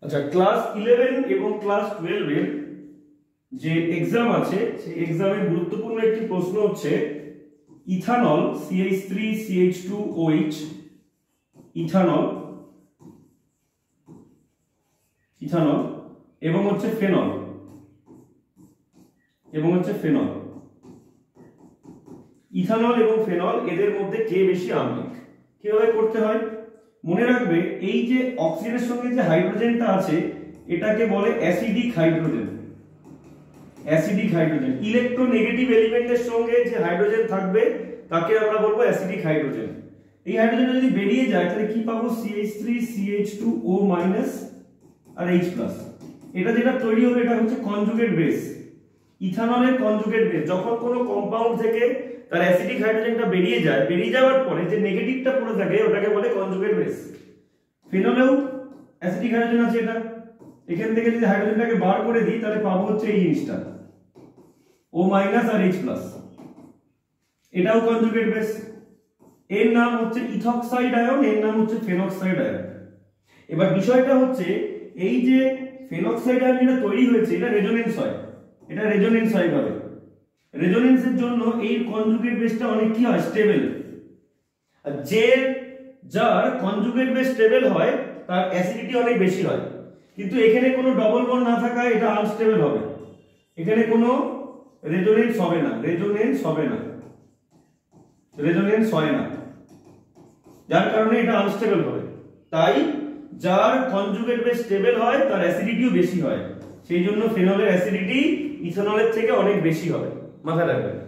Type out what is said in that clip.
আচ্ছা, ক্লাস 11 এবং ক্লাস 12 এর যে एग्जाम আছে সেই एग्जामेর গুরুত্বপূর্ণ একটি প্রশ্ন হচ্ছে ইথানল CH3CH2OH ইথানল এবং হচ্ছে ফেনল ইথানল এবং ফেনল এদের মধ্যে কে বেশি আম্লিক। কিভাবে করতে হয় মনে রাখবে, এই যে অক্সিজেনের সঙ্গে যে হাইড্রোজেনটা আছে এটাকে বলে অ্যাসিডিক হাইড্রোজেন। ইলেকট্রোনেগেটিভ এলিমেন্টের সঙ্গে যে হাইড্রোজেন থাকবে তাকে আমরা বলবো অ্যাসিডিক হাইড্রোজেন। এই হাইড্রোজেন যদি বেরিয়ে যায় তাহলে কি পাবো? CH3CH2O- আর H+। এটা যেটা তৈরি হবে এটা হচ্ছে কনজুগেট বেস। ইথানলের কনজুগেট বেস, যখন কোনো কম্পাউন্ড থেকে তার অ্যাসিডিক হাইড্রোজেনটা বেরিয়ে যায়, বেরিয়ে যাওয়ার পরে যে নেগেটিভটা পড়ে থাকে ওটাকে বলে কনজুগেট বেস। ফেনলেও অ্যাসিডিক হাইড্রোজেন আছে, এটা এখান থেকে যদি হাইড্রোজেনটাকে বার করে দিই তাহলে পাবো হচ্ছে এই জিনিসটা O- আর H+। এটাও কনজুগেট বেস। এর নাম হচ্ছে ইথক্সাইড আয়ন, এর নাম হচ্ছে ফেনক্সাইড আয়ন। এবার বিষয়টা হচ্ছে এই যে ফেনক্সাইড আয়ন যেটা তৈরি হয়েছে এটা রেজোনেন্স হয়, ভাবে রেজোনেন্সের জন্য এই কনজুগেট বেসটা অনেক কি হয়? স্টেবল। আর যার কনজুগেট বেস স্টেবল হয় তার অ্যাসিডিটি অনেক বেশি হয়। কিন্তু এখানে কোনো ডবল বন্ড না থাকায় এটা আনস্টেবল হবে, এখানে কোনো রেজোনেন্স হয় না, যার কারণে এটা আনস্টেবল হবে। তাই যার কনজুগেট বেস স্টেবল হয় তার অ্যাসিডিটিও বেশি হয়, সেই জন্য ফেনলের অ্যাসিডিটি ইথানলের থেকে অনেক বেশি হবে, মাথায় রাখবেন।